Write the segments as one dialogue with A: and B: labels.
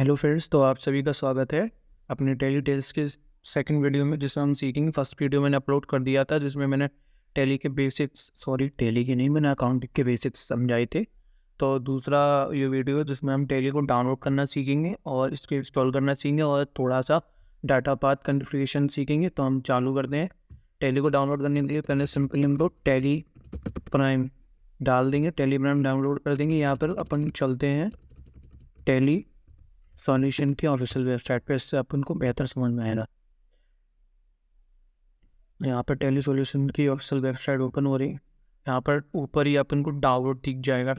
A: Hello friends, तो आप सभी का स्वागत है अपने टेली टेल्स के सेकंड वीडियो में, जिसमें हम सीखेंगे। फर्स्ट वीडियो मैंने अपलोड कर दिया था जिसमें मैंने टेली के बेसिक्स टेली के नहीं, मैंने अकाउंटिंग के बेसिक्स समझाए थे। तो दूसरा ये वीडियो जिसमें हम टेली को डाउनलोड करना सीखेंगे और इसको इंस्टॉल करना सीखेंगे और थोड़ा सा डाटा पाथ कॉन्फ़िगरेशन सीखेंगे। तो हम चालू करते हैं। टेली को डाउनलोड करने के लिए पहले सिंपली हम लोग टेली प्राइम डाल देंगे, टेली प्राइम डाउनलोड कर देंगे। यहाँ पर अपन चलते हैं टेली सॉल्यूशन की ऑफिशियल वेबसाइट पे, इससे अपन को बेहतर समझ में आएगा। यहाँ पर टेली सॉल्यूशन की ऑफिशियल वेबसाइट ओपन हो रही है। यहाँ पर ऊपर ही अपन को डाउनलोड दिख जाएगा,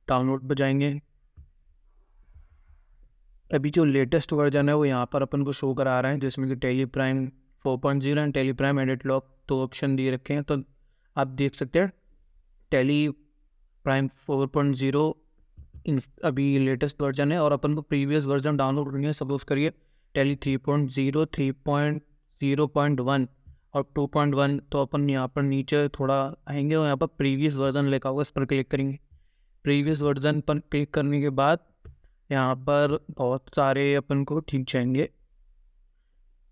A: डाउनलोड पर जाएंगे। अभी जो लेटेस्ट वर्जन है वो यहाँ पर अपन को शो करा रहा है, जिसमें कि Tally Prime 4.0 and Tally Prime edit lock दो ऑप्शन दिए रखे हैं। तो आप देख सकते हैं टेली प्राइम 4.0 अभी लेटेस्ट वर्जन है और अपन को प्रीवियस वर्जन डाउनलोड करनी है। सपोज करिए टेली 3.0, 3.0.1 और 2.1। तो अपन यहाँ पर नीचे थोड़ा आएंगे और यहाँ पर प्रीवियस वर्जन लिखा होगा, इस पर क्लिक करेंगे। प्रीवियस वर्जन पर क्लिक करने के बाद यहाँ पर बहुत सारे अपन को ठीक जाएंगे।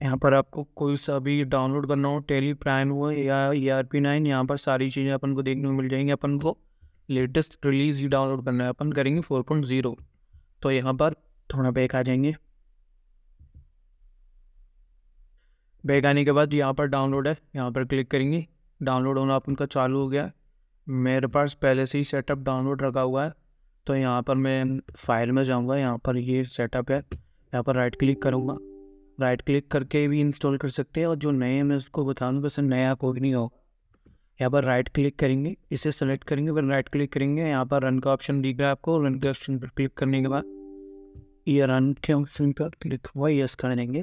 A: यहाँ पर आपको कोई सा भी डाउनलोड करना हो, टेली प्राइम हो या ERP9, यहाँ पर सारी चीज़ें अपन को देखने को मिल जाएंगी। अपन को लेटेस्ट रिलीज ही डाउनलोड करना है, अपन करेंगे 4.0। तो यहाँ पर थोड़ा बैक आ जाएंगे। बैक आने के बाद यहाँ पर डाउनलोड है, यहाँ पर क्लिक करेंगे। डाउनलोड होना अपन का चालू हो गया। मेरे पास पहले से ही सेटअप डाउनलोड रखा हुआ है, तो यहाँ पर मैं फाइल में जाऊँगा। यहाँ पर ये सेटअप है, यहाँ पर राइट क्लिक करूँगा। राइट क्लिक करके भी इंस्टॉल कर सकते हैं, और जो नए मैं उसको बताऊँगा, वैसे नया कोई नहीं हो। यहाँ पर राइट क्लिक करेंगे, इसे सेलेक्ट करेंगे, फिर राइट क्लिक करेंगे। यहाँ पर रन का ऑप्शन दिख रहा है आपको। रन के ऑप्शन पर क्लिक करने के बाद ये रन के ऑप्शन पर क्लिक हुआ, यस कर देंगे।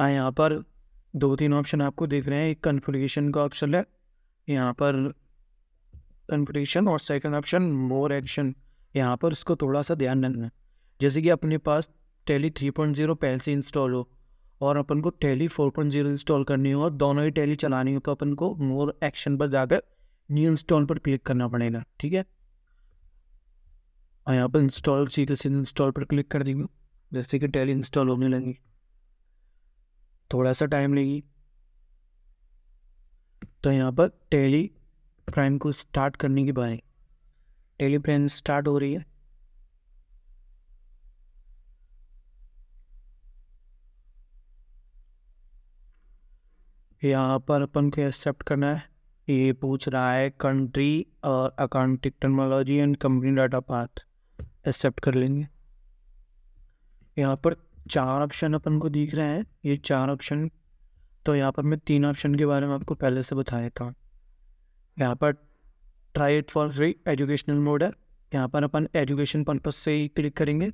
A: यहाँ पर 2-3 ऑप्शन आपको दिख रहे हैं। एक कॉन्फ़िगरेशन का ऑप्शन है यहाँ पर, कॉन्फ़िगरेशन, और सेकंड ऑप्शन मोर एक्शन। यहाँ पर इसको थोड़ा सा ध्यान रखना है। जैसे कि अपने पास टेली 3.0 पहले से इंस्टॉल हो और अपन को टेली 4.0 इंस्टॉल करनी हो और दोनों ही टेली चलानी हो, तो अपन को मोर एक्शन पर जाकर न्यू इंस्टॉल पर क्लिक करना पड़ेगा। ठीक है, और यहाँ पर इंस्टॉल सीधे सीधे इंस्टॉल पर क्लिक कर देंगे। जैसे कि टेली इंस्टॉल होने लगी, थोड़ा सा टाइम लेगी। तो यहाँ पर टेली प्राइम को स्टार्ट करने की बारी, टेली प्राइम स्टार्ट हो रही है। यहाँ पर अपन को एक्सेप्ट करना है। ये पूछ रहा है कंट्री और accounting terminology and company data path, accept कर लेंगे। यहाँ पर 4 ऑप्शन अपन को दिख रहे हैं, ये 4 ऑप्शन। तो यहाँ पर मैं 3 ऑप्शन के बारे में आपको पहले से बताया था। यहाँ पर try it for free educational mode है, यहाँ पर अपन एजुकेशन पर्पस से ही क्लिक करेंगे।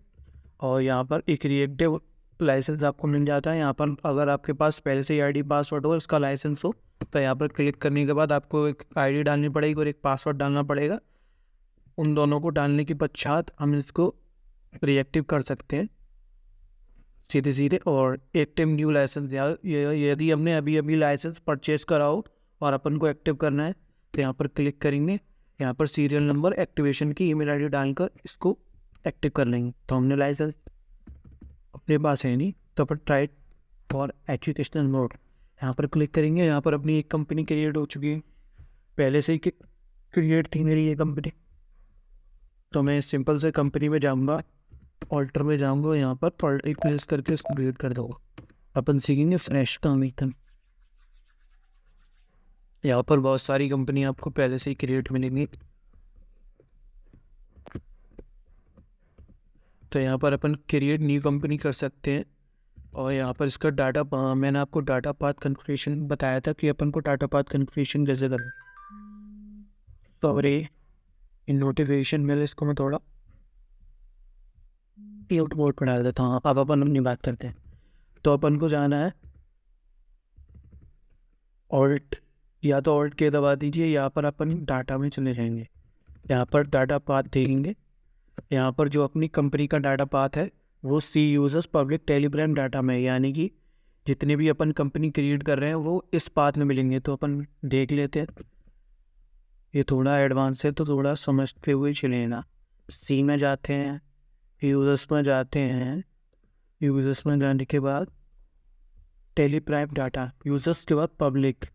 A: और यहाँ पर एक रिएक्टिव लाइसेंस आपको मिल जाता है। यहाँ पर अगर आपके पास पहले से ID पासवर्ड हो, इसका लाइसेंस हो, तो यहाँ पर क्लिक करने के बाद आपको एक ID डालनी पड़ेगी और एक पासवर्ड डालना पड़ेगा। उन दोनों को डालने के पश्चात हम इसको रिएक्टिव कर सकते हैं सीधे सीधे। और एक्टिव न्यू लाइसेंस, यदि हमने अभी अभी लाइसेंस परचेज करा हो और अपन को एक्टिव करना है, तो यहाँ पर क्लिक करेंगे। यहाँ पर सीरियल नंबर, एक्टिवेशन की ईमेल ID डालकर इसको एक्टिव कर लेंगे। तो हमने लाइसेंस अपने पास है नहीं, तो अपन ट्राई फॉर एजुकेशनल मोड यहाँ पर क्लिक करेंगे। यहाँ पर अपनी एक कंपनी क्रिएट हो चुकी है, पहले से ही क्रिएट थी मेरी ये कंपनी। तो मैं सिंपल से कंपनी में जाऊँगा, ऑल्टर में जाऊँगा, यहाँ पर पॉलिटी प्लेस करके इसको क्रिएट कर दूँगा। अपन सीखेंगे फ्रेश काम एकदम। यहाँ पर बहुत सारी कंपनी आपको पहले से ही क्रिएट मिलेंगी। तो यहाँ पर अपन क्रिएट न्यू कंपनी कर सकते हैं। और यहाँ पर इसका डाटा, मैंने आपको डाटा पाथ कॉन्फ़िगरेशन बताया था कि अपन को डाटा पाथ कॉन्फ़िगरेशन कैसे करें। तो अरे इन नोटिफिकेशन मेल, इसको मैं थोड़ा म्यूट मोड पर डाल देता हूँ। अब अपन अपनी बात करते हैं। तो अपन को जाना है ऑल्ट, या तो ऑल्ट के दबा दीजिए, यहाँ पर अपन डाटा में चले जाएंगे। यहाँ पर डाटा पाथ देखेंगे। यहाँ पर जो अपनी कंपनी का डाटा पाथ है वो C users public Tally Prime data में, यानी कि जितने भी अपन कंपनी क्रिएट कर रहे हैं वो इस पाथ में मिलेंगे। तो अपन देख लेते हैं, ये थोड़ा एडवांस है तो थोड़ा समझते हुए चले ना। सी में जाते हैं, यूजर्स में जाते हैं, यूजर्स में जाने के बाद टेली प्राइम डाटा, यूजर्स के बाद पब्लिक,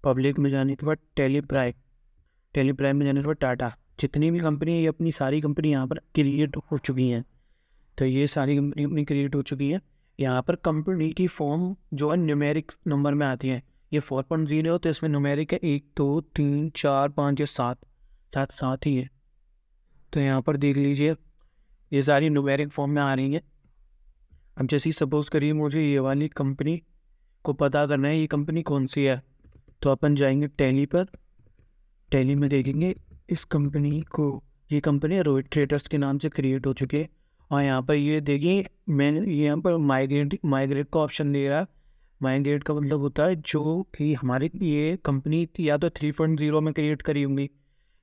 A: पब्लिक में जाने के बाद टेली प्राइम में जाने के बाद डाटा। जितनी भी कंपनी है, ये अपनी सारी कंपनी यहाँ पर क्रिएट हो चुकी हैं। तो ये सारी कंपनी अपनी क्रिएट हो चुकी है। यहाँ पर कंपनी की फॉर्म जो है न्यूमेरिक नंबर में आती है। ये 4.0 तो इसमें न्यूमेरिक है 1 2 3 4 5 या 7 ही है। तो यहाँ पर देख लीजिए ये सारी न्यूमेरिक फॉर्म में आ रही है। अब जैसे ही सपोज करिए मुझे ये वाली कंपनी को पता करना है ये कंपनी कौन सी है, तो अपन जाएंगे टैली पर। टैली में देखेंगे इस कंपनी को, ये कंपनी रोहित ट्रेडर्स के नाम से क्रिएट हो चुकी है। और यहाँ पर ये देखिए मैंने यहाँ पर माइग्रेट का ऑप्शन दे रहा है। माइग्रेट का मतलब होता है जो कि हमारी ये कंपनी या तो 3.0 में क्रिएट करी होंगी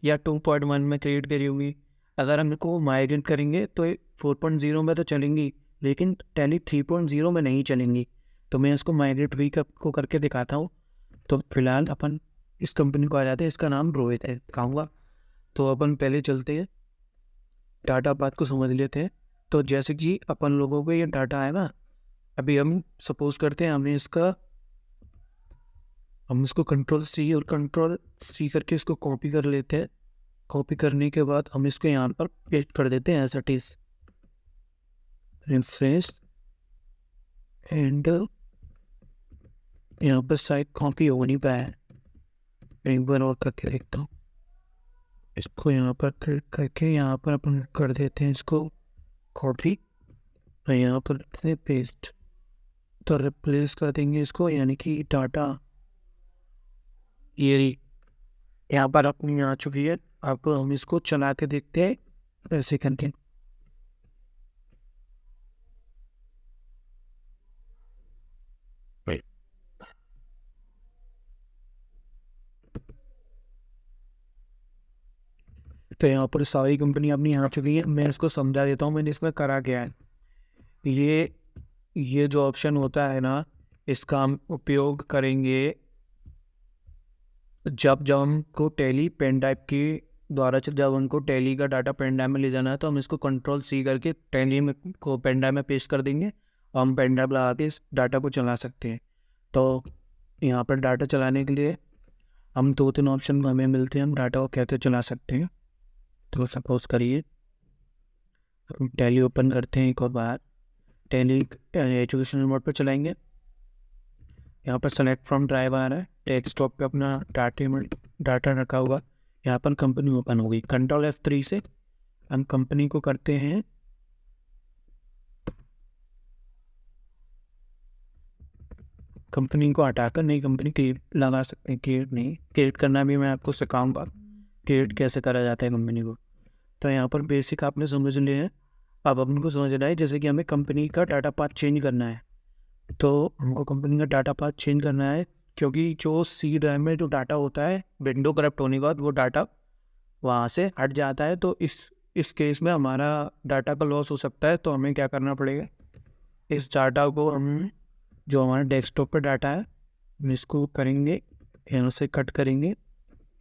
A: या 2.1 में क्रिएट करी होंगी। अगर हम इनको माइग्रेट करेंगे तो 4.0 में तो चलेंगी, लेकिन टैली 3.0 में नहीं चलेंगी। तो मैं इसको माइग्रेट भी को करके दिखाता हूँ। तो फिलहाल अपन इस कंपनी को आ जाते हैं, इसका नाम रोहित है कहूँगा। तो अपन पहले चलते हैं डाटा पाथ को समझ लेते हैं। तो जैसे कि अपन लोगों को ये डाटा है ना, अभी हम सपोज करते हैं हम इसको कंट्रोल और कंट्रोल C करके इसको कॉपी कर लेते हैं। कॉपी करने के बाद हम इसको यहाँ पर पेस्ट कर देते हैं as it is refresh. And यहाँ पर शायद कॉपी हो नहीं पाया है, एक बार और करके देखता हूँ। इसको यहाँ पर क्लिक करके यहाँ पर अपन कर देते हैं इसको कॉपी और यहाँ पर पेस्ट। तो रिप्लेस कर देंगे इसको, यानी कि डाटा ये यहाँ पर अपनी आ चुकी है। अब हम इसको चला के देखते हैं ऐसे करके। तो यहाँ पर सारी कंपनी अपनी आ चुकी है। मैं इसको समझा देता हूँ मैंने इसमें करा क्या है। ये जो ऑप्शन होता है ना, इसका हम उपयोग करेंगे जब हमको टैली पेन ड्राइव के द्वारा जब हमको टैली का डाटा पेन ड्राइव में ले जाना है, तो हम इसको कंट्रोल C करके टैली में को पेन ड्राइव में पेस्ट कर देंगे और हम पेन ड्राइव लगा के इस डाटा को चला सकते हैं। तो यहाँ पर डाटा चलाने के लिए हम 2-3 ऑप्शन हमें मिलते हैं, हम डाटा को कैसे चला सकते हैं। तो सपोज करिए हम टैली ओपन करते हैं एक और बार, टैली एजुकेशनल मोड पर चलाएंगे। यहाँ पर सेलेक्ट फ्रॉम ड्राइव आ रहा है, डेस्कटॉप पे अपना डाटा रखा हुआ। यहाँ पर कंपनी ओपन होगी। कंट्रोल F3 से हम कंपनी को करते हैं कंपनी को हटाकर नई कंपनी क्रिएट लगा सकते हैं। क्रिएट करना भी मैं आपको सिखाऊंगा, क्रिएट कैसे करा जाता है कंपनी को। तो यहाँ पर बेसिक आपने समझ लिए हैं। अब अपन को समझना है जैसे कि हमें कंपनी का डाटा पाथ चेंज करना है। तो हमको कंपनी का डाटा पाथ चेंज करना है, क्योंकि जो C ड्राइव में जो डाटा होता है विंडो करप्ट होने के बाद वो डाटा वहाँ से हट जाता है। तो इस केस में हमारा डाटा का लॉस हो सकता है। तो हमें क्या करना पड़ेगा, इस डाटा को हम जो हमारा डेस्कटॉप पर डाटा है हम इसको करेंगे, यहाँ से कट करेंगे।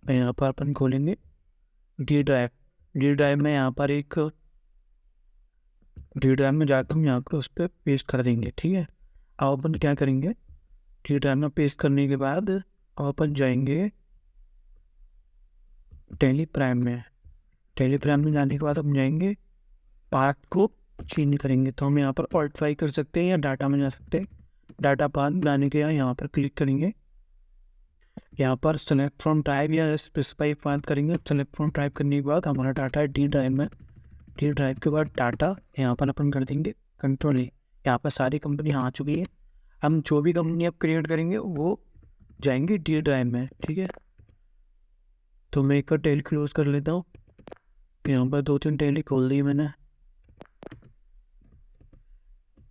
A: यहाँ पर अपन खोलेंगे डी ड्राइव में, यहाँ पर एक डी ड्राइव में जाकर हम यहाँ पर उस पर पेस्ट कर देंगे। ठीक है, अब अपन क्या करेंगे, डी ड्राइव में पेस्ट करने के बाद अब अपन जाएंगे टैली प्राइम में। टैली प्राइम में जाने के बाद हम जाएंगे पाथ को चेंज करेंगे। तो हम यहाँ पर Alt+5 कर सकते हैं या डाटा में जा सकते हैं। डाटा पाथ जाने के यहाँ पर क्लिक करेंगे, यहाँ पर सेलेक्ट फ्रॉम ड्राइव या स्पेसिफाई फाइल करेंगे। सेलेक्ट फ्रॉम ड्राइव करने के बाद हमारा डाटा है डी ड्राइव में। डी ड्राइव के बाद डाटा यहाँ पर अपन कर देंगे कंट्रोल A। यहाँ पर सारी कंपनी आ चुकी है। हम जो भी कंपनी अब क्रिएट करेंगे वो जाएंगे डी ड्राइव में। ठीक है, तो मैं एक टैली क्लोज कर लेता हूँ। यहाँ पर 2-3 टैली खोल दी मैंने।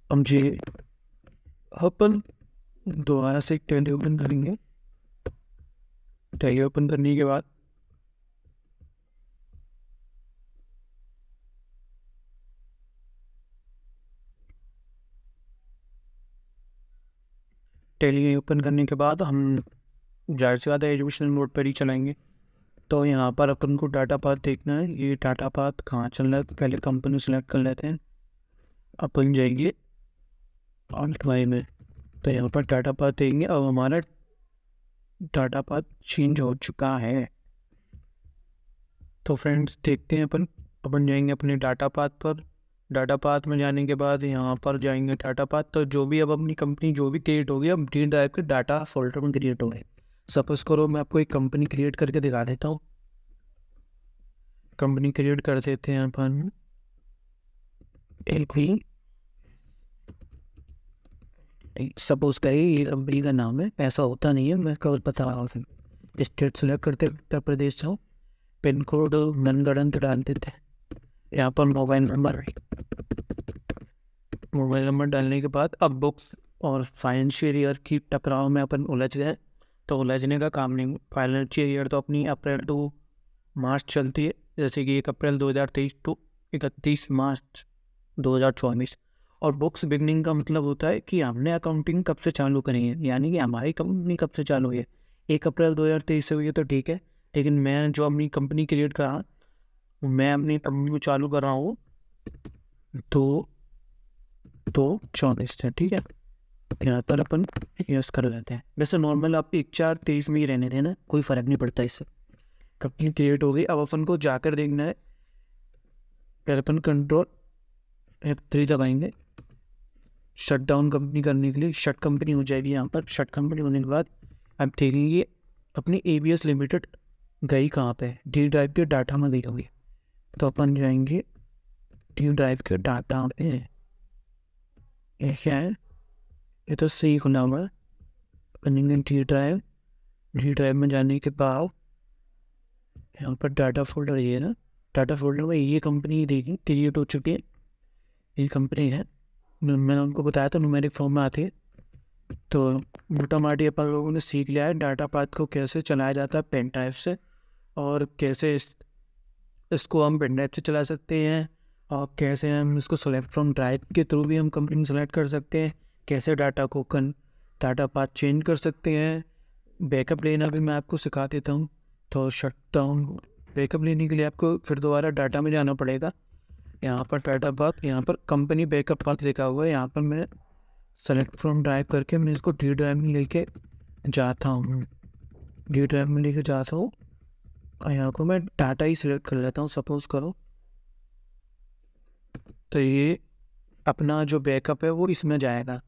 A: अब जी अपन दोबारा से एक टैली ओपन करेंगे। टैली ओपन करने के बाद टैली ओपन करने के बाद हम जाहिर सी बात है एजुकेशनल मोड पर ही चलाएंगे। तो यहाँ पर अपन को डाटा पाथ देखना है, ये डाटा पाथ कहाँ चल रहा है। पहले कंपनी सेलेक्ट कर लेते हैं, अपन जाएंगे ऑल्ट वाई में, तो यहाँ पर डाटा पाथ देंगे। अब हमारा डाटा पाथ चेंज हो चुका है। तो फ्रेंड्स देखते हैं अपन जाएंगे अपने डाटा पाथ पर। डाटा पाथ में जाने के बाद यहाँ पर जाएंगे डाटा पाथ। तो जो भी अब अपनी कंपनी जो भी क्रिएट होगी अब डी ड्राइव के डाटा फोल्डर में क्रिएट हो गए। सपोज करो मैं आपको एक कंपनी क्रिएट करके दिखा देता हूँ। कंपनी क्रिएट कर देते हैं अपन एक भी, सपोज करिए ये कंपनी का नाम है। ऐसा होता नहीं है, मैं कब बता रहा हूँ। स्टेट सेलेक्ट करते उत्तर प्रदेश से, पिन कोड मनगढ़ंत डाल देते हैं। यहाँ पर मोबाइल नंबर डालने के बाद अब बुक्स और फाइनेंशियल ईयर की टकराव में अपन उलझ गए। तो उलझने का काम नहीं। फाइनेंशियल ईयर तो अपनी अप्रैल टू मार्च चलती है, जैसे कि 1 अप्रैल 2023 टू 31 मार्च 2024। और बुक्स बिगनिंग का मतलब होता है कि हमने अकाउंटिंग कब से चालू करी है, यानी कि हमारी कंपनी कब से चालू हुई है। 1 अप्रैल 2023 से हुई है तो ठीक है, लेकिन मैं जो अपनी कंपनी क्रिएट कर रहा हूँ, मैं अपनी कंपनी को चालू कर रहा हूँ तो 24 है, ठीक है। यहाँ पर अपन यस कर लेते हैं। वैसे नॉर्मल आप 1/4/23 में ही रहने देना, कोई फ़र्क नहीं पड़ता इससे। कंपनी क्रिएट हो गई। अब अपन को जाकर देखना है, पहले अपन कंट्रोल F3 दबाएंगे शट डाउन कंपनी करने के लिए। शट कंपनी हो जाएगी यहाँ पर। शट कंपनी होने के बाद अब देखेंगे अपनी ABS लिमिटेड गई कहाँ पे, डी ड्राइव के डाटा में गई होगी। तो अपन जाएंगे डी ड्राइव के डाटा पे। ये क्या है, ये तो सही खुला हुआ है। अपन डी ड्राइव में जाने के बाद यहाँ पर डाटा फोल्डर ये है ना, डाटा फोल्डर में ये कंपनी देखी क्रिएट हो चुकी है। ये कंपनी है, मैंने उनको बताया था न्यूमेरिक फॉर्म में आती है। तो मोटा माटी अपन लोगों ने सीख लिया है डाटा पाथ को कैसे चलाया जाता है पेन ड्राइव से, और कैसे इसको हम पेन ड्राइव से चला सकते हैं, और कैसे हम इसको सेलेक्ट फ्रॉम ड्राइव के थ्रू भी हम कंपनी सेलेक्ट कर सकते हैं, कैसे डाटा पाथ चेंज कर सकते हैं। बैकअप लेना भी मैं आपको सिखा देता हूँ। तो शट डाउन बैकअप लेने के लिए आपको फिर दोबारा डाटा में जाना पड़ेगा। यहाँ पर डाटा पाथ, यहाँ पर कंपनी बैकअप पाथ लिखा हुआ है। यहाँ पर मैं सेलेक्ट फ्रॉम ड्राइव करके मैं इसको डी ड्राइव में लेके जाता हूँ। डी ड्राइव में लेके जाता हूँ और यहाँ को मैं डाटा ही सिलेक्ट कर लेता हूँ। सपोज करो तो ये अपना जो बैकअप है वो इसमें जाएगा।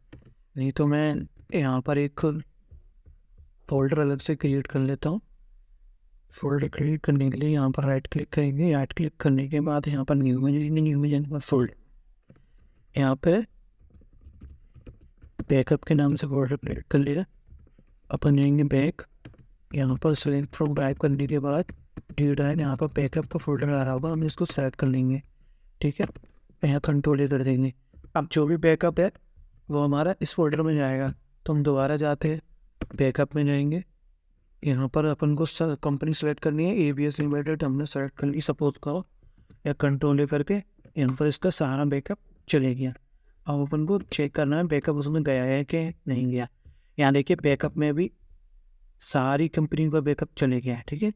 A: नहीं तो मैं यहाँ पर एक फोल्डर अलग से क्रिएट कर लेता हूँ। फोल्डर क्रिएट करने के लिए यहाँ पर राइट क्लिक करेंगे। राइट क्लिक करने के बाद यहाँ पर न्यू में जाएंगे फोल्डर। यहाँ पे बैकअप के नाम से फोल्डर क्रिएट कर लिया। अपन जाएंगे बैक, यहाँ पर सेलेक्ट फ्रॉम ड्राइव करने के बाद डी ड्राइव, यहाँ पर बैकअप का फोल्डर आ रहा होगा, हम इसको सेलेक्ट कर लेंगे, ठीक है। यहाँ कंट्रोल ए कर देंगे। अब जो भी बैकअप है वो हमारा इस फोल्डर में जाएगा। तो हम दोबारा जाते हैं, बैकअप में जाएंगे। यहाँ पर अपन को कंपनी सेलेक्ट करनी है, ABS लिमिटेड हमने सेलेक्ट कर ली सपोज करो, या कंट्रोल ए करके यहाँ पर इसका सारा बैकअप चले गया। अब अपन को चेक करना है बैकअप उसमें गया है कि नहीं गया। यहाँ देखिए बैकअप में भी सारी कंपनी का बैकअप चले गया है, ठीक है।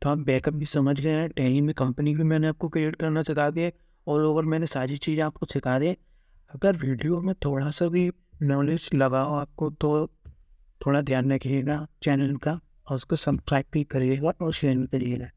A: तो आप बैकअप भी समझ गए हैं। टैली में कंपनी भी मैंने आपको क्रिएट करना सिखा दिया, ऑल ओवर मैंने सारी चीज़ें आपको सिखा दी। अगर वीडियो में थोड़ा सा भी नॉलेज लगाओ आपको तो थोड़ा ध्यान रखिएगा चैनल का, और उसको सब्सक्राइब भी करिएगा और शेयर भी करिएगा।